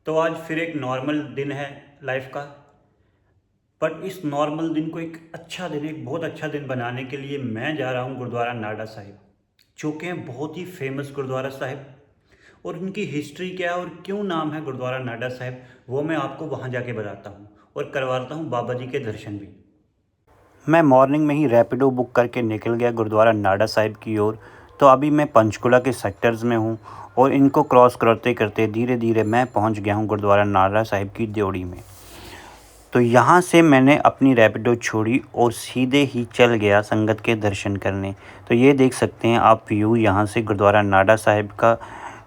तो आज फिर एक नॉर्मल दिन है लाइफ का। बट इस नॉर्मल दिन को एक अच्छा दिन, एक बहुत अच्छा दिन बनाने के लिए मैं जा रहा हूँ गुरुद्वारा नाडा साहिब, जो कि हैं बहुत ही फेमस गुरुद्वारा साहिब। और उनकी हिस्ट्री क्या है और क्यों नाम है गुरुद्वारा नाडा साहिब, वो मैं आपको वहाँ जाके बताता हूँ और करवाता हूँ बाबा जी के दर्शन भी। मैं मॉर्निंग में ही रैपिडो बुक करके निकल गया गुरुद्वारा नाडा साहिब की ओर। तो अभी मैं पंचकुला के सेक्टर्स में हूँ और इनको क्रॉस करते करते धीरे धीरे मैं पहुँच गया हूँ गुरुद्वारा नाडा साहिब की ड्योढ़ी में। तो यहाँ से मैंने अपनी रैपिडो छोड़ी और सीधे ही चल गया संगत के दर्शन करने। तो ये देख सकते हैं आप व्यू यहाँ से गुरुद्वारा नाडा साहिब का।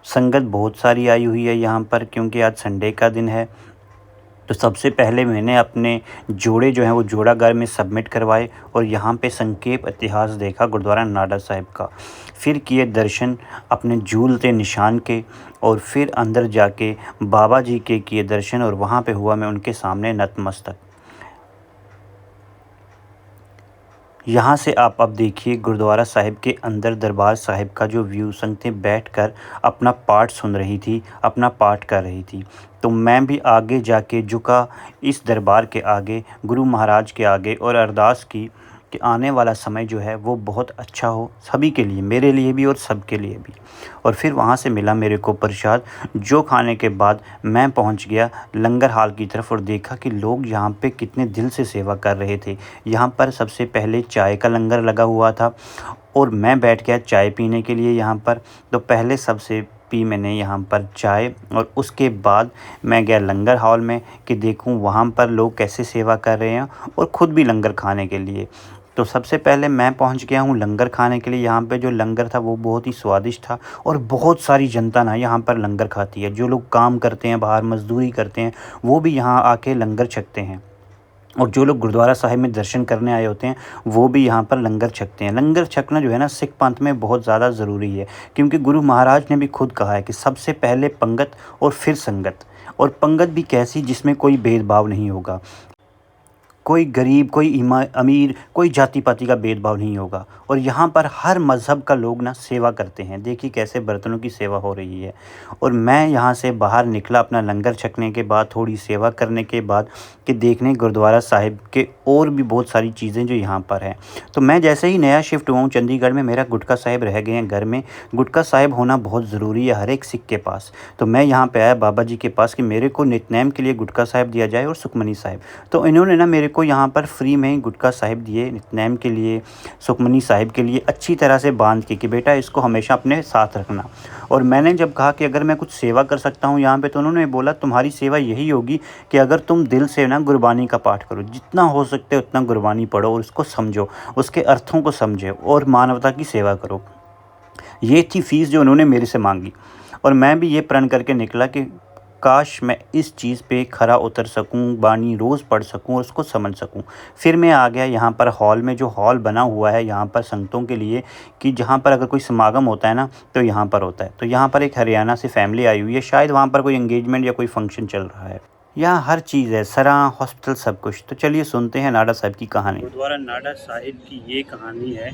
संगत बहुत सारी आई हुई है यहाँ पर, क्योंकि आज संडे का दिन है। तो सबसे पहले मैंने अपने जोड़े जो हैं वो जोड़ाघर में सबमिट करवाए और यहाँ पे संक्षेप इतिहास देखा गुरुद्वारा नाडा साहिब का। फिर किए दर्शन अपने झूलते निशान के और फिर अंदर जाके बाबा जी के किए दर्शन और वहाँ पे हुआ मैं उनके सामने नतमस्तक। यहाँ से आप अब देखिए गुरुद्वारा साहिब के अंदर दरबार साहिब का जो व्यू, संगतें बैठकर अपना पाठ सुन रही थी, अपना पाठ कर रही थी। तो मैं भी आगे जाके झुका इस दरबार के आगे, गुरु महाराज के आगे, और अरदास की कि आने वाला समय जो है वो बहुत अच्छा हो सभी के लिए, मेरे लिए भी और सबके लिए भी। और फिर वहाँ से मिला मेरे को प्रसाद, जो खाने के बाद मैं पहुँच गया लंगर हाल की तरफ और देखा कि लोग यहाँ पे कितने दिल से सेवा कर रहे थे। यहाँ पर सबसे पहले चाय का लंगर लगा हुआ था और मैं बैठ गया चाय पीने के लिए यहाँ पर। तो पहले सबसे पी मैंने यहाँ पर चाय और उसके बाद मैं गया लंगर हॉल में कि देखूँ वहाँ पर लोग कैसे सेवा कर रहे हैं और ख़ुद भी लंगर खाने के लिए। तो सबसे पहले मैं पहुंच गया हूं लंगर खाने के लिए। यहाँ पे जो लंगर था वो बहुत ही स्वादिष्ट था और बहुत सारी जनता ना यहाँ पर लंगर खाती है। जो लोग काम करते हैं, बाहर मजदूरी करते हैं, वो भी यहाँ आके लंगर छकते हैं। और जो लोग गुरुद्वारा साहिब में दर्शन करने आए होते हैं वो भी यहाँ पर लंगर छकते हैं। लंगर छकना जो है ना सिख पंथ में बहुत ज़्यादा ज़रूरी है, क्योंकि गुरु महाराज ने भी खुद कहा है कि सबसे पहले पंगत और फिर संगत। और पंगत भी कैसी, जिसमें कोई भेदभाव नहीं होगा, कोई गरीब, कोई अमीर, कोई जाति पाति का भेदभाव नहीं होगा। और यहाँ पर हर मज़हब का लोग ना सेवा करते हैं। देखिए कैसे बर्तनों की सेवा हो रही है। और मैं यहाँ से बाहर निकला अपना लंगर छकने के बाद, थोड़ी सेवा करने के बाद, कि देखने गुरुद्वारा साहिब के और भी बहुत सारी चीज़ें जो यहाँ पर हैं। तो मैं जैसे ही नया शिफ्ट हुआ हूँ चंडीगढ़ में, मेरा गुटका साहिब रह गए हैं घर में। गुटका साहिब होना बहुत ज़रूरी है हर एक सिख के पास। तो मैं यहाँ पे आया बाबा जी के पास कि मेरे को नितनेम के लिए गुटका साहिब दिया जाए और सुखमनी साहिब। तो इन्होंने ना मेरे को यहाँ पर फ्री में गुटका साहिब दिए, नितनेम के लिए, सुखमनी साहिब के लिए, अच्छी तरह से बांध के कि बेटा इसको हमेशा अपने साथ रखना। और मैंने जब कहा कि अगर मैं कुछ सेवा कर सकता हूँ यहाँ पे, तो उन्होंने बोला तुम्हारी सेवा यही होगी कि अगर तुम दिल से ना गुरबानी का पाठ करो, जितना हो सकते उतना गुरबानी पढ़ो और उसको समझो, उसके अर्थों को समझो और मानवता की सेवा करो। ये थी फ़ीस जो उन्होंने मेरे से मांगी। और मैं भी ये प्रण करके निकला कि काश मैं इस चीज़ पे खरा उतर सकूं, बानी रोज़ पढ़ सकूं और उसको समझ सकूं। फिर मैं आ गया यहाँ पर हॉल में, जो हॉल बना हुआ है यहाँ पर संगतों के लिए, कि जहाँ पर अगर कोई समागम होता है ना तो यहाँ पर होता है। तो यहाँ पर एक हरियाणा से फैमिली आई हुई है, शायद वहाँ पर कोई एंगेजमेंट या कोई फंक्शन चल रहा है। यहाँ हर चीज़ है, सराह, हॉस्पिटल, सब कुछ। तो चलिए सुनते हैं नाडा साहिब की कहानी। गुरुद्वारा नाडा साहिब की ये कहानी है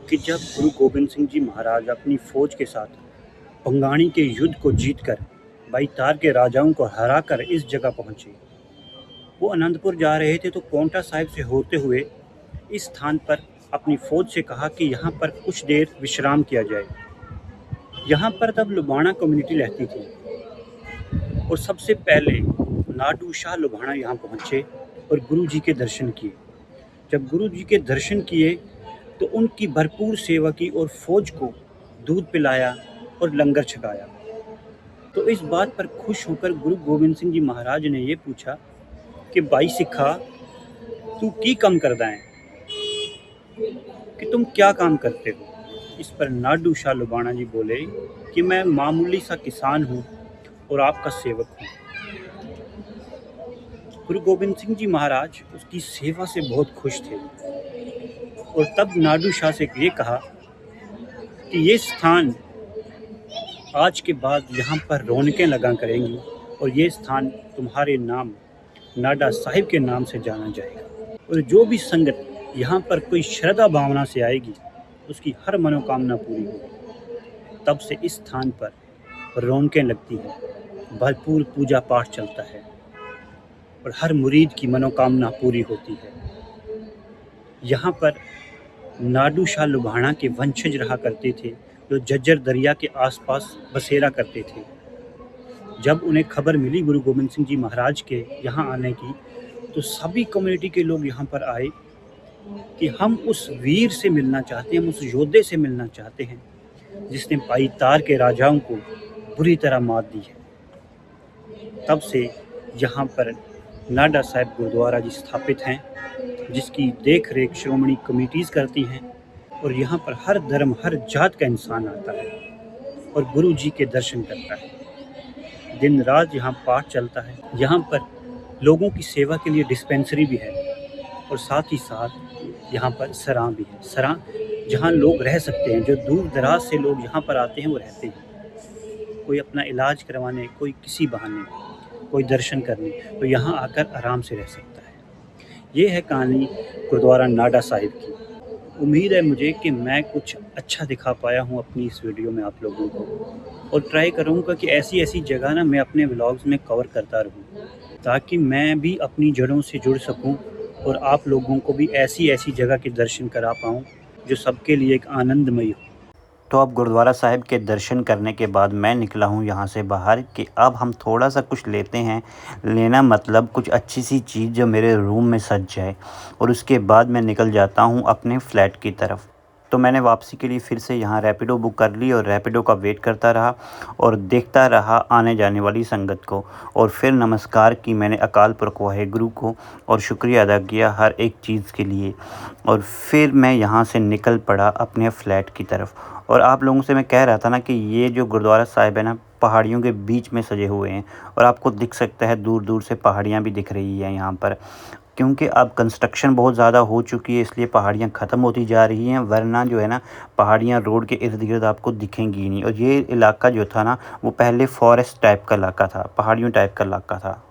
कि जब गुरु गोबिंद सिंह जी महाराज अपनी फ़ौज के साथ बंगाणी के युद्ध को जीतकर बाईतार के राजाओं को हराकर इस जगह पहुंचे, वो आनंदपुर जा रहे थे। तो पोंटा साहिब से होते हुए इस स्थान पर अपनी फ़ौज से कहा कि यहाँ पर कुछ देर विश्राम किया जाए। यहाँ पर तब लुबाना कम्युनिटी रहती थी और सबसे पहले नाडू शाह लुबाना यहाँ पहुँचे और गुरु जी के दर्शन किए। जब गुरु जी के दर्शन किए तो उनकी भरपूर सेवा की और फ़ौज को दूध पिलाया और लंगर छकाया। तो इस बात पर खुश होकर गुरु गोबिंद सिंह जी महाराज ने ये पूछा कि भाई सिखा, तू की काम करदा है, कि तुम क्या काम करते हो। इस पर नाडू शाह लुबाना जी बोले कि मैं मामूली सा किसान हूँ और आपका सेवक हूँ। गुरु गोबिंद सिंह जी महाराज उसकी सेवा से बहुत खुश थे और तब नाडू शाह से ये कहा कि ये स्थान आज के बाद यहाँ पर रौनकें लगा करेंगी और ये स्थान तुम्हारे नाम नाडा साहिब के नाम से जाना जाएगा। और जो भी संगत यहाँ पर कोई श्रद्धा भावना से आएगी उसकी हर मनोकामना पूरी होगी। तब से इस स्थान पर रौनकें लगती हैं भरपूर पूजा पाठ चलता है और हर मुरीद की मनोकामना पूरी होती है। यहाँ पर नाडू शाह लुबाना के वंशज रहा करते थे, जो झज्जर दरिया के आसपास बसेरा करते थे। जब उन्हें खबर मिली गुरु गोबिंद सिंह जी महाराज के यहाँ आने की, तो सभी कम्युनिटी के लोग यहाँ पर आए कि हम उस वीर से मिलना चाहते हैं, हम उस योद्धे से मिलना चाहते हैं जिसने पाईतार के राजाओं को बुरी तरह मात दी है। तब से यहाँ पर नाडा साहिब गुरुद्वारा जी स्थापित हैं, जिसकी देख रेख श्रोमणी कमेटीज़ करती हैं और यहाँ पर हर धर्म हर जात का इंसान आता है और गुरु जी के दर्शन करता है। दिन रात यहाँ पाठ चलता है। यहाँ पर लोगों की सेवा के लिए डिस्पेंसरी भी है और साथ ही साथ यहाँ पर सराह भी है। सराह जहाँ लोग रह सकते हैं, जो दूर दराज से लोग यहाँ पर आते हैं वो रहते हैं। कोई अपना इलाज करवाने, कोई किसी बहाने, कोई दर्शन करने, तो यहाँ आकर आराम से रह सकता है। ये है कहानी गुरुद्वारा नाडा साहिब की। उम्मीद है मुझे कि मैं कुछ अच्छा दिखा पाया हूँ अपनी इस वीडियो में आप लोगों को, और ट्राई करूँगा कि ऐसी ऐसी जगह ना मैं अपने व्लॉग्स में कवर करता रहूँ, ताकि मैं भी अपनी जड़ों से जुड़ सकूँ और आप लोगों को भी ऐसी ऐसी जगह के दर्शन करा पाऊँ जो सबके लिए एक आनंदमयी हो। तो अब गुरुद्वारा साहिब के दर्शन करने के बाद मैं निकला हूँ यहाँ से बाहर कि अब हम थोड़ा सा कुछ लेते हैं। लेना मतलब कुछ अच्छी सी चीज़ जो मेरे रूम में सज जाए, और उसके बाद मैं निकल जाता हूँ अपने फ्लैट की तरफ। तो मैंने वापसी के लिए फिर से यहाँ रैपिडो बुक कर ली और रैपिडो का वेट करता रहा और देखता रहा आने जाने वाली संगत को, और फिर नमस्कार की मैंने अकाल पुरख वाहेगुरु को और शुक्रिया अदा किया हर एक चीज़ के लिए। और फिर मैं यहाँ से निकल पड़ा अपने फ़्लैट की तरफ। और आप लोगों से मैं कह रहा था ना कि ये जो गुरुद्वारा साहिब है ना, पहाड़ियों के बीच में सजे हुए हैं, और आपको दिख सकता है दूर दूर से पहाड़ियाँ भी दिख रही हैं यहाँ पर, क्योंकि अब कंस्ट्रक्शन बहुत ज़्यादा हो चुकी है, इसलिए पहाड़ियाँ ख़त्म होती जा रही हैं। वरना जो है ना, पहाड़ियाँ रोड के इर्द गिर्द आपको दिखेंगी ही नहीं। और ये इलाका जो था ना, वो पहले फॉरेस्ट टाइप का इलाका था, पहाड़ियों टाइप का इलाका था।